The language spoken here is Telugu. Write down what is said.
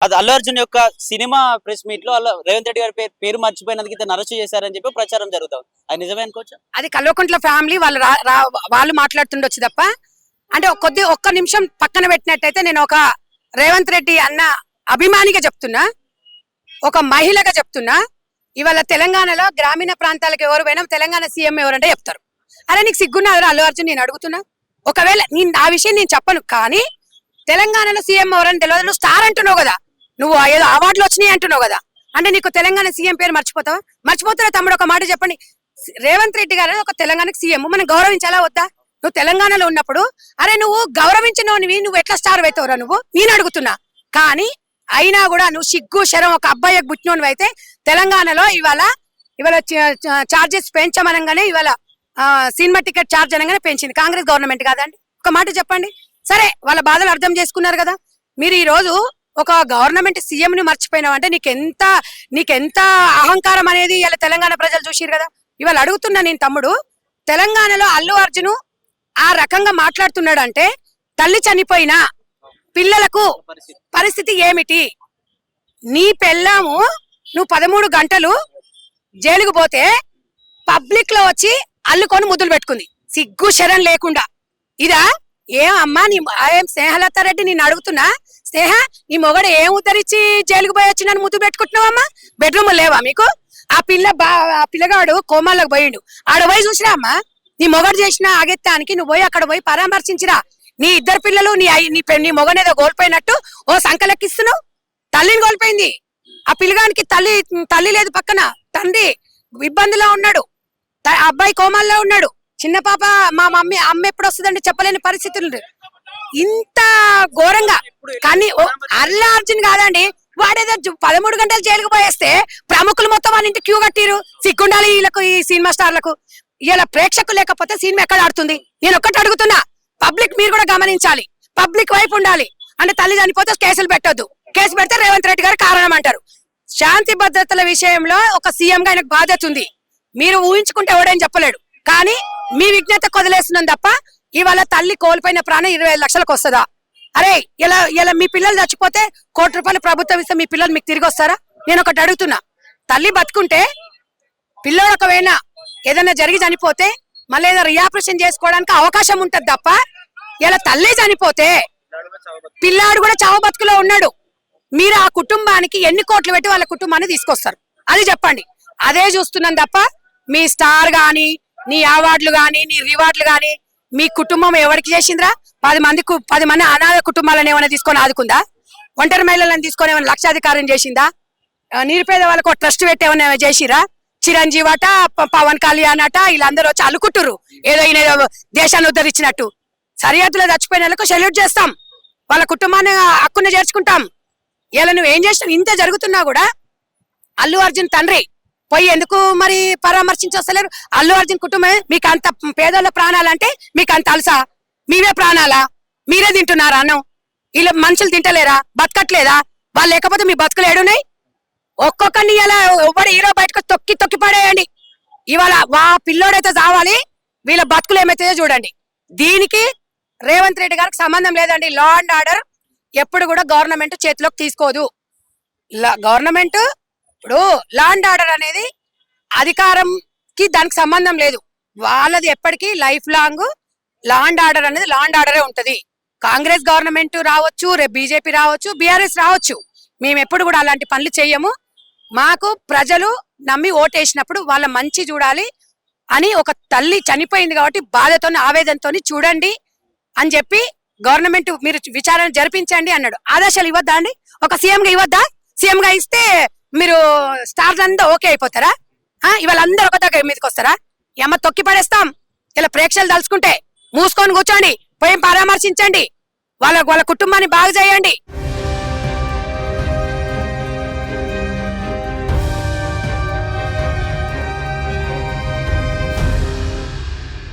అది అల్లు అర్జున్ యొక్క సినిమా ప్రెస్ మీట్ లో రేవంత్ రెడ్డి గారి పేరు మర్చిపోయినందుకు ఇతను అరెస్ట్ చేశారని చెప్పి ప్రచారం జరుగుతుంది. అది నిజమే అనుకోవచ్చు. అది కల్వకుంట్ల ఫ్యామిలీ వాళ్ళు మాట్లాడుతుండొచ్చు తప్ప, అంటే ఒక్క నిమిషం పక్కన పెట్టినట్టయితే నేను ఒక రేవంత్ రెడ్డి అన్న అభిమానిగా చెప్తున్నా, ఒక మహిళగా చెప్తున్నా. ఇవాళ తెలంగాణలో గ్రామీణ ప్రాంతాలకు ఎవరు పోయినా తెలంగాణ సీఎం ఎవరంటే చెప్తారు. అరే నీకు సిగ్గున్నదా అల్లు అర్జున్? నేను అడుగుతున్నా. ఒకవేళ ఆ విషయం నేను చెప్పను, కానీ తెలంగాణలో సీఎం ఎవరని తెలియదు. నువ్వు స్టార్ అంటున్నావు కదా, నువ్వు ఏదో అవార్డులు వచ్చినాయి అంటున్నావు కదా, అంటే నీకు తెలంగాణ సీఎం పేరు మర్చిపోతావా? మర్చిపోతారా తమ్ముడు? ఒక మాట చెప్పండి. రేవంత్ రెడ్డి గారు ఒక తెలంగాణకు సీఎం, మనం గౌరవించాలా వద్దా? నువ్వు తెలంగాణలో ఉన్నప్పుడు అరే నువ్వు గౌరవించినవి నువ్వు ఎట్లా స్టార్ అవుతావురా నువ్వు? నేను అడుగుతున్నా. కానీ అయినా కూడా నువ్వు సిగ్గు శరం ఒక అబ్బాయికి పుట్టినోనివి అయితే తెలంగాణలో ఇవాళ చార్జెస్ పెంచమనగానే ఇవాళ సినిమా టికెట్ ఛార్జ్ అనగానే పెంచింది కాంగ్రెస్ గవర్నమెంట్ కాదండి? ఒక మాట చెప్పండి. సరే వాళ్ళ బాధలు అర్థం చేసుకున్నారు కదా. మీరు ఈ రోజు ఒక గవర్నమెంట్ సీఎం ని మర్చిపోయినావు అంటే నీకెంత అహంకారం అనేది ఇలా తెలంగాణ ప్రజలు చూసిరు కదా. ఇవాళ అడుగుతున్నా నేను తమ్ముడు, తెలంగాణలో అల్లు అర్జున్ ఆ రకంగా మాట్లాడుతున్నాడు అంటే తల్లి చనిపోయినా పిల్లలకు పరిస్థితి ఏమిటి? నీ పెళ్ళాము నువ్వు 13 గంటలు జైలుకు పోతే పబ్లిక్ లో వచ్చి అల్లుకొని ముద్దులు పెట్టుకుంది సిగ్గు శరం లేకుండా. ఇదా ఏం అమ్మా ఏం స్నేహలత రెడ్డి నేను అడుగుతున్నా, స్నేహ నీ మొగడు ఏం ఉద్ధరించి జైలుకు పోయి వచ్చి నన్ను ముద్దు పెట్టుకుంటున్నావమ్మా? బెడ్రూమ్ లేవా మీకు? ఆ పిల్లగాడు కోమాలకు పోయిండు, ఆడ పోయి చూసిరా అమ్మా. నీ మొగడు చేసిన ఆగెత్తానికి నువ్వు పోయి అక్కడ పోయి పరామర్శించిరా. నీ ఇద్దరు పిల్లలు నీ మొగనేదో కోల్పోయినట్టు ఓ సంకలెక్కిస్తున్నావు. తల్లిని కోల్పోయింది ఆ పిల్లగానికి, తల్లి లేదు పక్కన, తండ్రి ఇబ్బందిలో ఉన్నాడు, అబ్బాయి కోమాల్లో ఉన్నాడు, చిన్న పాప మా అమ్మ ఎప్పుడు వస్తుందంటే చెప్పలేని పరిస్థితులు. ఇంత ఘోరంగా. కానీ అల్లు అర్జున్ కాదండి, వాడేదో 13 గంటలు జైలుకు పోయేస్తే ప్రముఖులు మొత్తం వాళ్ళ ఇంటి క్యూ కట్టిరు. సిగ్గుండాలి వీళ్ళకు, ఈ సినిమా స్టార్లకు. ఇలా ప్రేక్షకులు లేకపోతే సినిమా ఎక్కడ ఆడుతుంది? నేను ఒక్కటి అడుగుతున్నా, పబ్లిక్ మీరు కూడా గమనించాలి, పబ్లిక్ వైపు ఉండాలి. అంటే తల్లి చనిపోతే కేసులు పెట్టొద్దు, కేసు పెడితే రేవంత్ రెడ్డి గారు కారణం అంటారు. శాంతి భద్రతల విషయంలో ఒక సీఎం గా ఆయనకు బాధ్యత ఉంది. మీరు ఊహించుకుంటే ఎవడేం చెప్పలేడు, కానీ మీ విజ్ఞత కొదిలేస్తున్నాం తప్ప ఇవాళ తల్లి కోల్పోయిన ప్రాణం 25 లక్షలకు వస్తుందా? అరే ఇలా మీ పిల్లలు చచ్చిపోతే ₹1 కోటి ప్రభుత్వం ఇస్తే మీ పిల్లలు మీకు తిరిగి వస్తారా? నేను ఒకటి అడుగుతున్నా, తల్లి బతుకుంటే పిల్లోడు ఒకవేళ ఏదైనా జరిగి చనిపోతే మళ్ళీ ఏదో రియాపరేషన్ చేసుకోవడానికి అవకాశం ఉంటది తప్ప ఇలా తల్లి చనిపోతే పిల్లాడు కూడా చావు బతుకులో ఉన్నాడు. మీరు ఆ కుటుంబానికి ఎన్ని కోట్లు పెట్టి వాళ్ళ కుటుంబాన్ని తీసుకొస్తారు? అది చెప్పండి. అదే చూస్తున్నాం తప్ప మీ స్టార్ గాని, నీ అవార్డులు గాని, నీ రివార్డులు గాని మీ కుటుంబం ఎవరికి చేసిందిరా? 10 మంది అనాథ కుటుంబాలను ఏమైనా తీసుకొని ఆదుకుందా? ఒంటరి మహిళలను తీసుకొని ఏమైనా లక్షాధికారం చేసిందా? నిరుపేద వాళ్ళకు ట్రస్ట్ పెట్టి ఏమైనా చేసిరా? చిరంజీవి అట, పవన్ కళ్యాణ్ అట, వీళ్ళందరూ వచ్చి అలుకుంటురు ఏదో ఈయన దేశాన్ని ఉద్ధరించినట్టు. సరిహద్దులో చచ్చిపోయిన వాళ్ళకు సెల్యూట్ చేస్తాం, వాళ్ళ కుటుంబాన్ని హక్కును చేర్చుకుంటాం. ఇలా నువ్వు ఏం చేస్తావు? ఇంత జరుగుతున్నా కూడా అల్లు అర్జున్ తండ్రి పోయి ఎందుకు మరి పరామర్శించలేరు? అల్లు అర్జున్ కుటుంబం మీకు అంత పేదల ప్రాణాలంటే మీకు అంత అలసా? మీవే ప్రాణాలా? మీరే తింటున్నారా అన్నం? వీళ్ళ మనుషులు తింటలేరా? బతకట్లేదా? వాళ్ళు లేకపోతే మీ బతుకులు ఏడున్నాయి? ఒక్కొక్కరిని ఇలా ఎవరు హీరో బయటకు తొక్కి పడేయండి. ఇవాళ పిల్లోడైతే చావాలి, వీళ్ళ బతుకులు ఏమైతే చూడండి. దీనికి రేవంత్ రెడ్డి గారికి సంబంధం లేదండి. లా అండ్ ఆర్డర్ ఎప్పుడు కూడా గవర్నమెంట్ చేతిలోకి తీసుకోదు. గవర్నమెంట్ ఇప్పుడు లా అండ్ ఆర్డర్ అనేది అధికారంకి దానికి సంబంధం లేదు. వాళ్ళది ఎప్పటికీ life long law and order అనేది లా అండ్ ఆర్డరే ఉంటది. కాంగ్రెస్ గవర్నమెంట్ రావచ్చు, రేపు బీజేపీ రావచ్చు, బీఆర్ఎస్ రావచ్చు, మేము ఎప్పుడు కూడా అలాంటి పనులు చెయ్యము. మాకు ప్రజలు నమ్మి ఓటేసినప్పుడు వాళ్ళ మంచి చూడాలి అని, ఒక తల్లి చనిపోయింది కాబట్టి బాధతో ఆవేదనతో చూడండి అని చెప్పి గవర్నమెంట్ మీరు విచారణ జరిపించండి అన్నాడు. ఆదేశాలు ఇవ్వద్దా అండి? ఒక సీఎం గా ఇవ్వద్దా? సీఎం గా ఇస్తే మీరు స్టార్స్ అంతా ఓకే అయిపోతారా? ఇవాళ అందరూ ఒక దగ్గర మీదకి వస్తారా? ఏమో తొక్కి పడేస్తాం. ఇలా ప్రేక్షకులు తలుచుకుంటే మూసుకొని కూర్చోండి, పోయి పరామర్శించండి, వాళ్ళ కుటుంబాన్ని బాగు చేయండి.